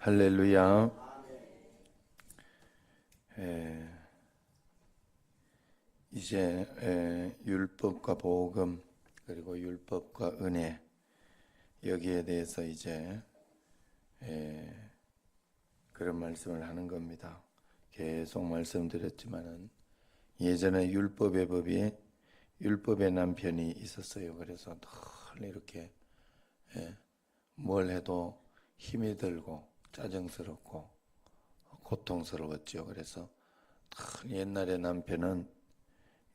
할렐루야. 이제 율법과 복음 그리고 율법과 은혜 여기에 대해서 이제 그런 말씀을 하는 겁니다. 계속 말씀드렸지만은 예전에 율법의 남편이 있었어요. 그래서 늘 이렇게 뭘 해도 힘이 들고 짜증스럽고 고통스러웠죠. 그래서 옛날에 남편은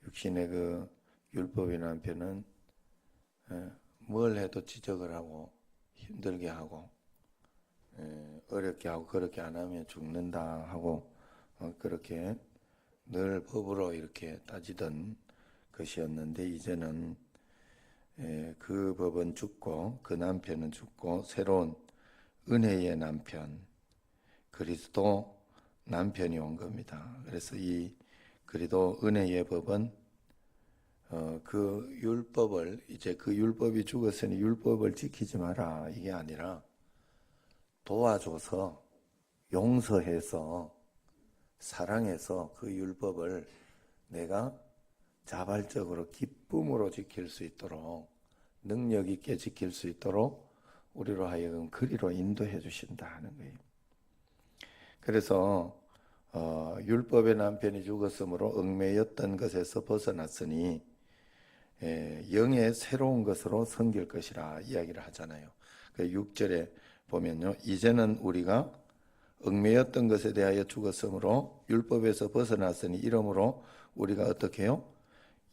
육신의 그 율법의 남편은 뭘 해도 지적을 하고 힘들게 하고 어렵게 하고 그렇게 안 하면 죽는다 하고 그렇게 늘 법으로 이렇게 따지던 것이었는데 이제는 그 법은 죽고 그 남편은 죽고 새로운 은혜의 남편 그리스도 남편이 온 겁니다. 그래서 이 그리스도 은혜의 법은 그 율법을 이제 그 율법이 죽었으니 율법을 지키지 마라 이게 아니라 도와줘서 용서해서 사랑해서 그 율법을 내가 자발적으로 기쁨으로 지킬 수 있도록 능력 있게 지킬 수 있도록 우리로 하여금 그리로 인도해 주신다 하는 거예요. 그래서 율법의 남편이 죽었으므로 얽매였던 것에서 벗어났으니 영의 새로운 것으로 섬길 것이라 이야기를 하잖아요. 그 6절에 보면요. 이제는 우리가 얽매였던 것에 대하여 죽었으므로 율법에서 벗어났으니 이러므로 우리가 어떻게 해요?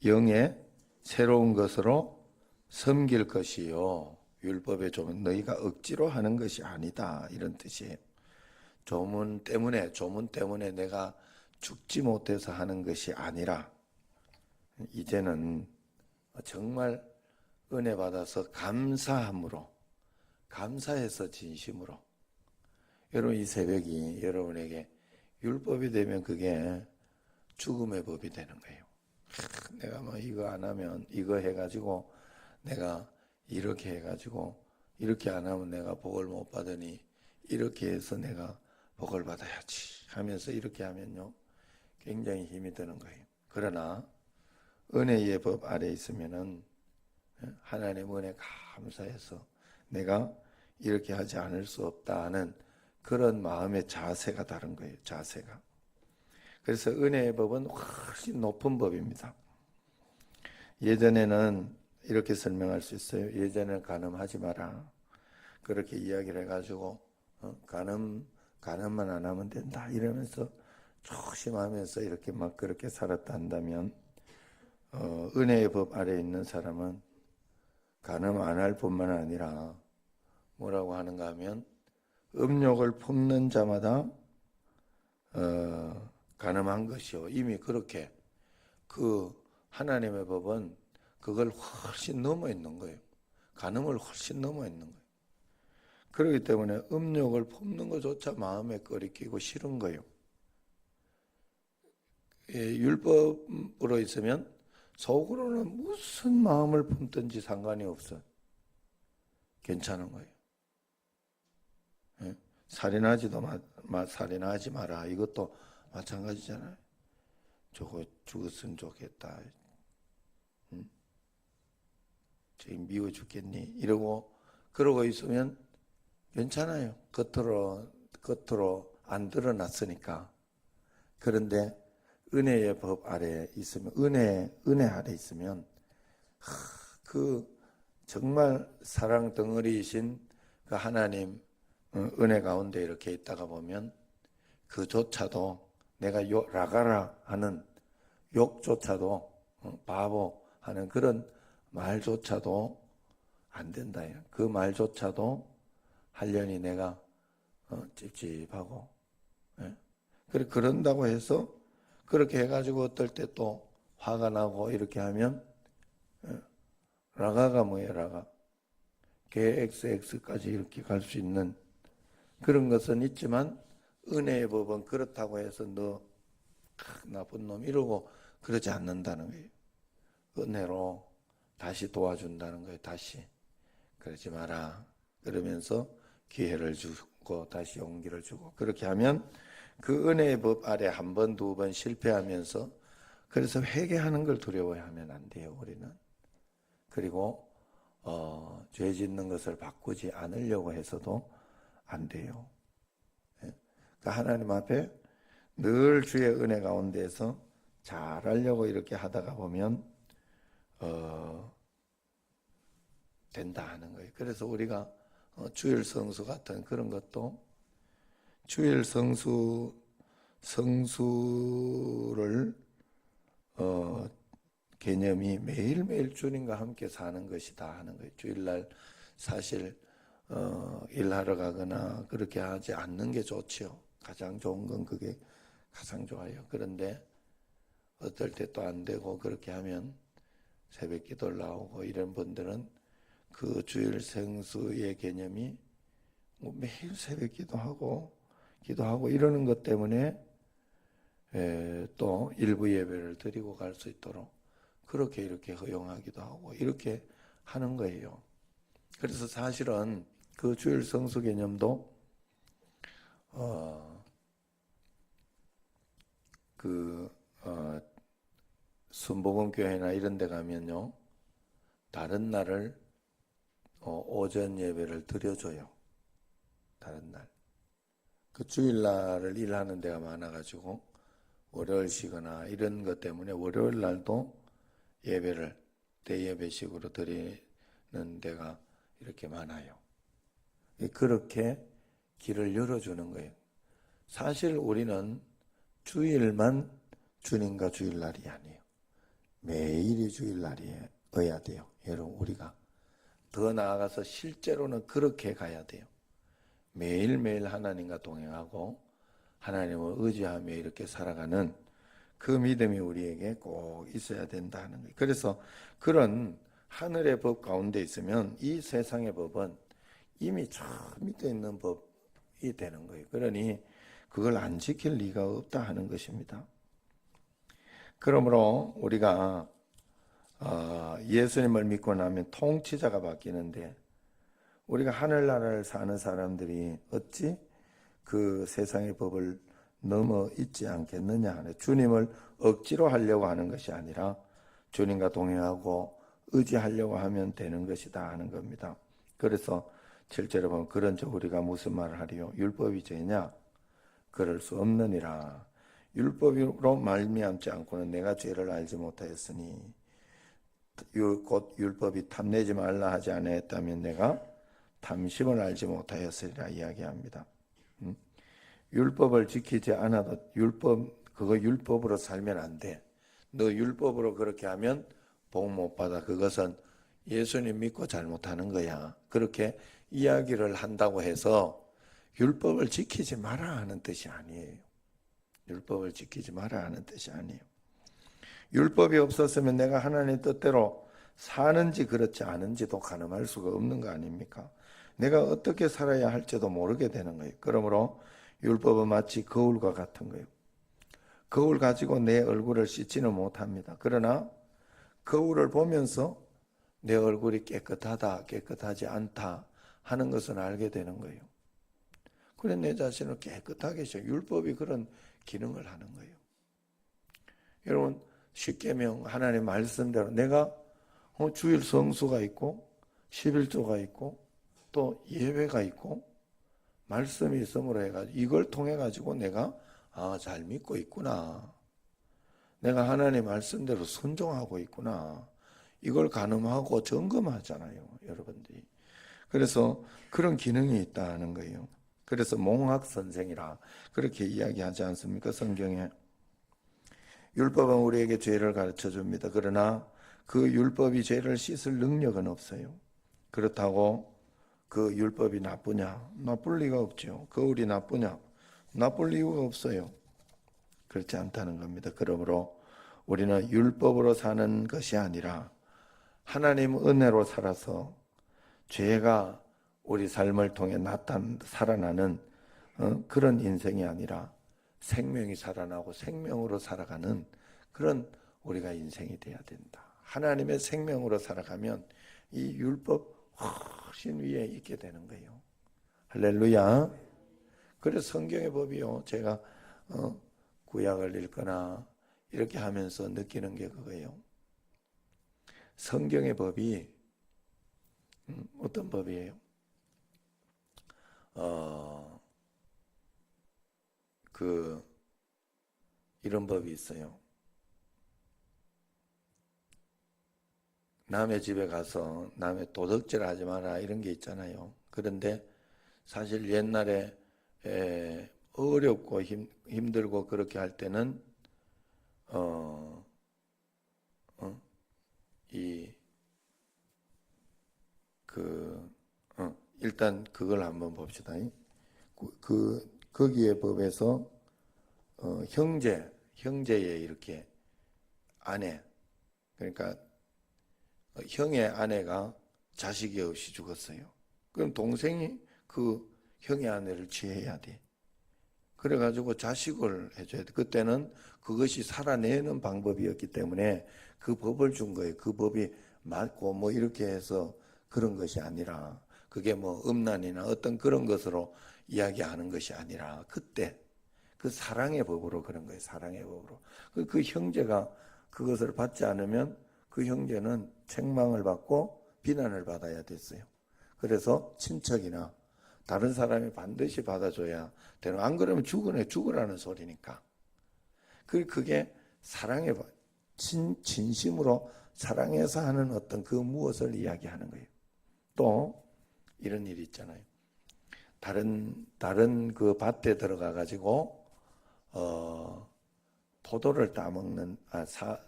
영의 새로운 것으로 섬길 것이요. 율법의 조문 너희가 억지로 하는 것이 아니다 이런 뜻이에요. 조문 때문에 내가 죽지 못해서 하는 것이 아니라 이제는 정말 은혜 받아서 감사함으로 감사해서 진심으로 여러분 이 새벽이 여러분에게 율법이 되면 그게 죽음의 법이 되는 거예요. 내가 뭐 이거 안 하면 이거 해가지고 내가 이렇게 해가지고 이렇게 안 하면 내가 복을 못 받으니 이렇게 해서 내가 복을 받아야지 하면서 이렇게 하면요 굉장히 힘이 드는 거예요. 그러나 은혜의 법 아래 있으면은 하나님 은혜 감사해서 내가 이렇게 하지 않을 수 없다 하는 그런 마음의 자세가 다른 거예요. 자세가. 그래서 은혜의 법은 훨씬 높은 법입니다. 예전에는 이렇게 설명할 수 있어요. 예전에는 간음하지 마라. 그렇게 이야기를 해가지고 간음만 안 하면 된다 이러면서 조심하면서 이렇게 막 그렇게 살았다 한다면 은혜의 법 아래에 있는 사람은 간음 안 할 뿐만 아니라 뭐라고 하는가 하면 음욕을 품는 자마다 간음한 것이요. 이미 그렇게 그 하나님의 법은 그걸 훨씬 넘어 있는 거예요. 간음을 훨씬 넘어 있는 거예요. 그렇기 때문에 음욕을 품는 것조차 마음에 꺼리끼고 싫은 거예요. 율법으로 있으면 속으로는 무슨 마음을 품든지 상관이 없어. 괜찮은 거예요. 살인하지 마라. 이것도 마찬가지잖아요. 저거 죽었으면 좋겠다. 저기 미워 죽겠니? 그러고 있으면 괜찮아요. 겉으로 안 드러났으니까. 그런데 은혜의 법 아래 있으면 은혜 아래 있으면 그 정말 사랑 덩어리이신 그 하나님 은혜 가운데 이렇게 있다가 보면 그조차도 내가 라가라 하는 욕조차도 바보 하는 그런 말조차도 안 된다. 그 말조차도 하려니 내가 찝찝하고 그런다고 해서 그렇게 해가지고 어떨 때 또 화가 나고 이렇게 하면 라가가 뭐예요? 라가 KXX까지 이렇게 갈 수 있는 그런 것은 있지만 은혜의 법은 그렇다고 해서 너 나쁜 놈 이러고 그러지 않는다는 거예요. 은혜로 다시 도와준다는 거예요. 다시 그러지 마라 그러면서 기회를 주고 죽고 다시 용기를 주고, 그렇게 하면 그 은혜의 법 아래 한 번, 두 번 실패하면서, 그래서 회개하는 걸 두려워하면 안 돼요, 우리는. 그리고 죄 짓는 것을 바꾸지 않으려고 해서도 안 돼요. 예. 그러니까 하나님 앞에 늘 주의 은혜 가운데에서 잘하려고 이렇게 하다가 보면 된다 하는 거예요. 그래서 우리가 주일 성수 같은 그런 것도, 주일 성수를 개념이 매일매일 주님과 함께 사는 것이다 하는 거예요. 주일날 사실 일하러 가거나 그렇게 하지 않는 게 좋지요. 가장 좋은 건 그게 가장 좋아요. 그런데 어떨 때 또 안 되고, 그렇게 하면 새벽 기도를 나오고 이런 분들은 그 주일 성수의 개념이 뭐 매일 새벽 기도하고 이러는 것 때문에 또 일부 예배를 드리고 갈 수 있도록 그렇게 이렇게 허용하기도 하고 이렇게 하는 거예요. 그래서 사실은 그 주일 성수 개념도 순복음교회나 이런 데 가면요, 다른 날을 오전 예배를 드려줘요. 다른 날. 그 주일날을 일하는 데가 많아가지고 월요일 쉬거나 이런 것 때문에 월요일 날도 예배를 대예배식으로 드리는 데가 이렇게 많아요. 그렇게 길을 열어주는 거예요. 사실 우리는 주일만 주님과 주일날이 아니에요. 매일이 주일날이어야 돼요. 여러분, 우리가 더 나아가서 실제로는 그렇게 가야 돼요. 매일매일 하나님과 동행하고 하나님을 의지하며 이렇게 살아가는 그 믿음이 우리에게 꼭 있어야 된다는 거예요. 그래서 그런 하늘의 법 가운데 있으면 이 세상의 법은 이미 저 밑에 있는 법이 되는 거예요. 그러니 그걸 안 지킬 리가 없다 하는 것입니다. 그러므로 우리가 예수님을 믿고 나면 통치자가 바뀌는데, 우리가 하늘나라를 사는 사람들이 어찌 그 세상의 법을 넘어 있지 않겠느냐 하는, 주님을 억지로 하려고 하는 것이 아니라 주님과 동행하고 의지하려고 하면 되는 것이다 하는 겁니다. 그래서 실제로 보면 그런즉 우리가 무슨 말을 하리요? 율법이 죄냐? 그럴 수 없느니라. 율법으로 말미암지 않고는 내가 죄를 알지 못하였으니, 곧 율법이 탐내지 말라 하지 아니했다면 내가 탐심을 알지 못하였으리라 이야기합니다. 율법을 지키지 않아도 그거 율법으로 살면 안 돼. 너 율법으로 그렇게 하면 복 못 받아. 그것은 예수님 믿고 잘못하는 거야. 그렇게 이야기를 한다고 해서 율법을 지키지 마라 하는 뜻이 아니에요. 율법을 지키지 마라 하는 뜻이 아니에요. 율법이 없었으면 내가 하나님 뜻대로 사는지 그렇지 않은지도 가늠할 수가 없는 거 아닙니까? 내가 어떻게 살아야 할지도 모르게 되는 거예요. 그러므로 율법은 마치 거울과 같은 거예요. 거울 가지고 내 얼굴을 씻지는 못합니다. 그러나 거울을 보면서 내 얼굴이 깨끗하다, 깨끗하지 않다 하는 것은 알게 되는 거예요. 그래 내 자신을 깨끗하게 해서 율법이 그런 기능을 하는 거예요. 여러분, 십계명 하나님 말씀대로 내가 주일 성수가 있고 11조가 있고 또 예배가 있고 말씀이 있음으로 해가지고 이걸 통해 가지고 내가 잘 믿고 있구나. 내가 하나님 말씀대로 순종하고 있구나. 이걸 가늠하고 점검하잖아요, 여러분들이. 그래서 그런 기능이 있다는 거예요. 그래서 몽학 선생이라 그렇게 이야기하지 않습니까? 성경에. 율법은 우리에게 죄를 가르쳐 줍니다. 그러나 그 율법이 죄를 씻을 능력은 없어요. 그렇다고 그 율법이 나쁘냐? 나쁠 리가 없죠. 거울이 나쁘냐? 나쁠 이유가 없어요. 그렇지 않다는 겁니다. 그러므로 우리는 율법으로 사는 것이 아니라 하나님 은혜로 살아서 죄가 우리 삶을 통해 살아나는 그런 인생이 아니라 생명이 살아나고 생명으로 살아가는 그런 우리가 인생이 돼야 된다. 하나님의 생명으로 살아가면 이 율법 훨씬 위에 있게 되는 거예요. 할렐루야. 그래서 성경의 법이요. 제가 구약을 읽거나 이렇게 하면서 느끼는 게 그거예요. 성경의 법이 어떤 법이에요? 그 이런 법이 있어요. 남의 집에 가서 남의 도둑질 하지 마라 이런 게 있잖아요. 그런데 사실 옛날에 어렵고 힘들고 그렇게 할 때는 어, 이 그 일단 그걸 한번 봅시다. 거기에 법에서 형제의 이렇게 아내, 그러니까 형의 아내가 자식이 없이 죽었어요. 그럼 동생이 그 형의 아내를 취해야 돼. 그래가지고 자식을 해줘야 돼. 그때는 그것이 살아내는 방법이었기 때문에 그 법을 준 거예요. 그 법이 맞고 뭐 이렇게 해서 그런 것이 아니라, 그게 뭐 음란이나 어떤 그런 것으로 이야기하는 것이 아니라, 그때 그 사랑의 법으로 그런 거예요. 사랑의 법으로. 그 형제가 그것을 받지 않으면 그 형제는 책망을 받고 비난을 받아야 됐어요. 그래서 친척이나 다른 사람이 반드시 받아줘야 되는. 안 그러면 죽으라는 소리니까. 그게 사랑의 법, 진심으로 사랑해서 하는 어떤 그 무엇을 이야기하는 거예요. 또 이런 일이 있잖아요. 다른 그 밭에 들어가 가지고 포도를 따먹는,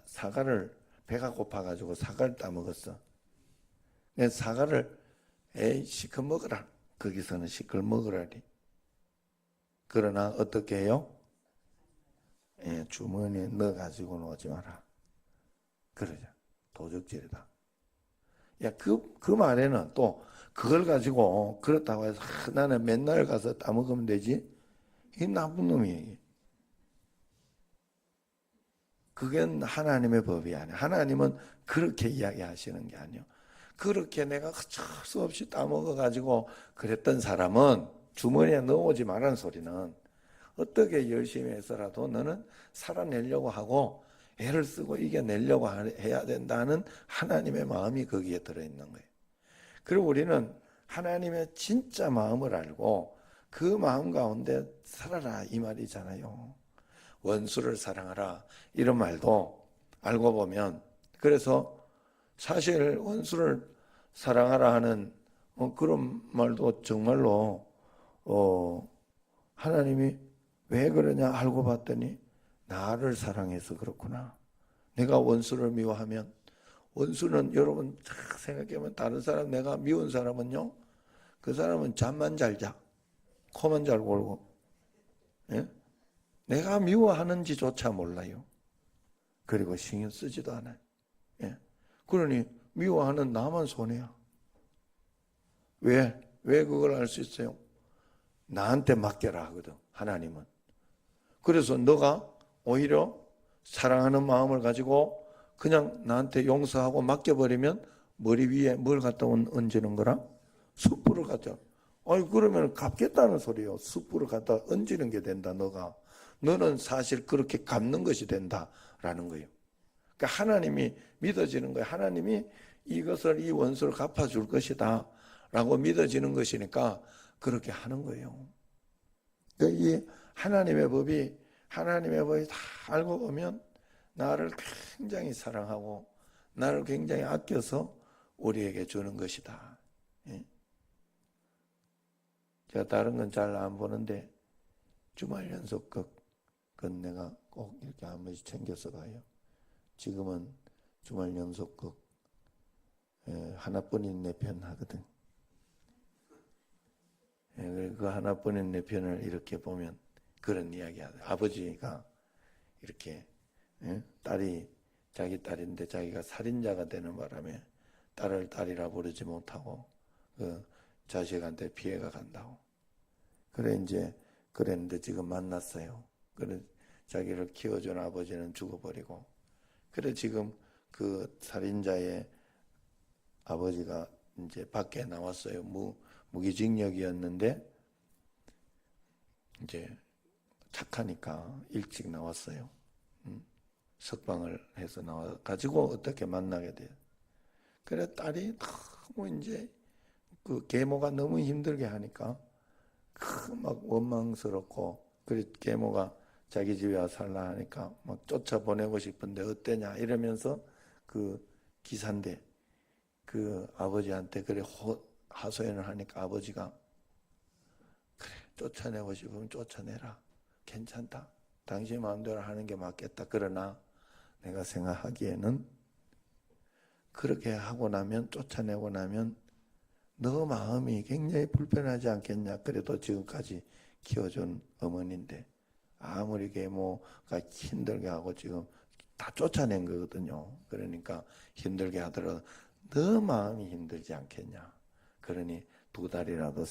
사과를, 배가 고파가지고 사과를 따먹었어. 그래서 사과를, 에이, 시커 먹으라. 거기서는 시커 먹으라리. 그러나 어떻게 해요? 예, 주머니에 넣어가지고는 오지 마라. 그러자. 도적질이다. 야, 그 말에는 또 그걸 가지고 그렇다고 해서 나는 맨날 가서 따먹으면 되지? 이 나쁜 놈이. 그건 하나님의 법이 아니야. 하나님은 그렇게 이야기하시는 게 아니에요. 그렇게 내가 어쩔 수 없이 따먹어가지고 그랬던 사람은 주머니에 넣어오지 말라는 소리는, 어떻게 열심히 해서라도 너는 살아내려고 하고 애를 쓰고 이겨내려고 해야 된다는 하나님의 마음이 거기에 들어있는 거예요. 그리고 우리는 하나님의 진짜 마음을 알고 그 마음 가운데 살아라 이 말이잖아요. 원수를 사랑하라 이런 말도 알고 보면, 그래서 사실 원수를 사랑하라 하는 그런 말도 정말로 하나님이 왜 그러냐 알고 봤더니 나를 사랑해서 그렇구나. 내가 원수를 미워하면, 원수는 여러분 생각해보면 다른 사람, 내가 미운 사람은요, 그 사람은 잠만 잘 자, 코만 잘 골고, 예? 내가 미워하는지조차 몰라요. 그리고 신경 쓰지도 않아요. 예. 그러니 미워하는 나만 손해야. 왜 그걸 알 수 있어요? 나한테 맡겨라 하거든, 하나님은. 그래서 너가 오히려 사랑하는 마음을 가지고 그냥 나한테 용서하고 맡겨버리면 머리 위에 뭘 갖다 얹는 거라? 숯불을 갖다. 아니, 그러면 갚겠다는 소리요. 숯불을 갖다 얹는 게 된다, 너가. 너는 사실 그렇게 갚는 것이 된다라는 거예요. 그러니까 하나님이 믿어지는 거예요. 하나님이 이것을, 이 원수를 갚아줄 것이다 라고 믿어지는 것이니까 그렇게 하는 거예요. 그러니까 이 하나님의 법이 다 알고 보면 나를 굉장히 사랑하고 나를 굉장히 아껴서 우리에게 주는 것이다. 예? 제가 다른 건 잘 안 보는데 주말 연속극, 그건 내가 꼭 이렇게 한 번씩 챙겨서 봐요. 지금은 주말 연속극 하나뿐인 내 편 하거든. 그 하나뿐인 내 편을 이렇게 보면 그런 이야기야. 아버지가 이렇게 딸이 자기 딸인데 자기가 살인자가 되는 바람에 딸을 딸이라 부르지 못하고 그 자식한테 피해가 간다고. 그래 이제 그랬는데 지금 만났어요. 그래 자기를 키워준 아버지는 죽어버리고, 그래 지금 그 살인자의 아버지가 이제 밖에 나왔어요. 무기징역이었는데 이제 착하니까 일찍 나왔어요. 석방을 해서 나와가지고 어떻게 만나게 돼요. 그래 딸이 너무 이제 그 계모가 너무 힘들게 하니까 막 원망스럽고, 그래 계모가 자기 집에 와서 살라 하니까 막 쫓아보내고 싶은데 어때냐 이러면서 그 기사인데 그 아버지한테 그래 하소연을 하니까 아버지가 그래 쫓아내고 싶으면 쫓아내라, 괜찮다, 당신 마음대로 하는 게 맞겠다. 그러나 내가 생각하기에는 그렇게 하고 나면, 쫓아내고 나면 너 마음이 굉장히 불편하지 않겠냐. 그래도 지금까지 키워준 어머니인데 아무리 계모가 힘들게 하고 지금 다 쫓아낸 거거든요. 그러니까 힘들게 하더라도 너 마음이 힘들지 않겠냐. 그러니 2달이라도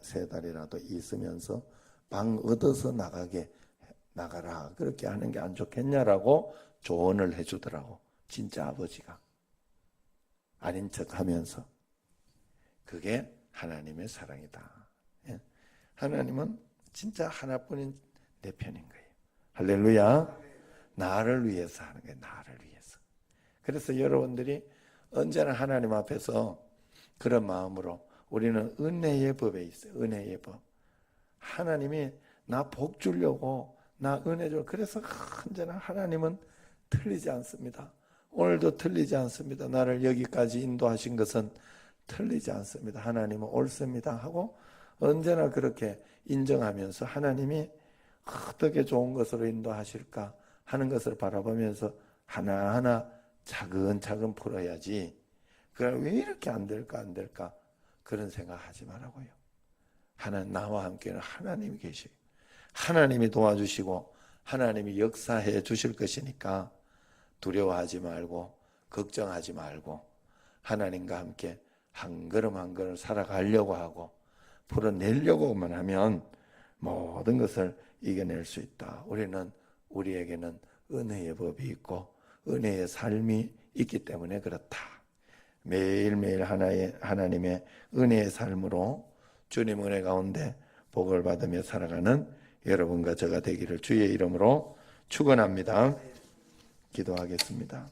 세 달이라도 있으면서 방 얻어서 나가라. 그렇게 하는 게 안 좋겠냐라고 조언을 해주더라고. 진짜 아버지가. 아닌 척 하면서. 그게 하나님의 사랑이다. 예. 하나님은 진짜 하나뿐인 내 편인 거예요. 할렐루야. 나를 위해서 하는 거예요. 나를 위해서. 그래서 여러분들이 언제나 하나님 앞에서 그런 마음으로, 우리는 은혜의 법에 있어요. 은혜의 법. 하나님이 나 복 주려고, 나 은혜 주려고. 그래서 언제나 하나님은 틀리지 않습니다. 오늘도 틀리지 않습니다. 나를 여기까지 인도하신 것은 틀리지 않습니다. 하나님은 옳습니다 하고 언제나 그렇게 인정하면서 하나님이 어떻게 좋은 것으로 인도하실까 하는 것을 바라보면서 하나하나 차근차근 풀어야지, 그걸 왜 이렇게 안 될까 그런 생각하지 말라고요. 나와 함께는 하나님이 계시고 하나님이 도와주시고 하나님이 역사해 주실 것이니까 두려워하지 말고 걱정하지 말고 하나님과 함께 한 걸음 한 걸음 살아가려고 하고 풀어내려고만 하면 모든 것을 이겨낼 수 있다. 우리에게는 은혜의 법이 있고 은혜의 삶이 있기 때문에 그렇다. 매일매일 하나님의 은혜의 삶으로 주님 은혜 가운데 복을 받으며 살아가는 여러분과 저가 되기를 주의 이름으로 축원합니다. 기도하겠습니다.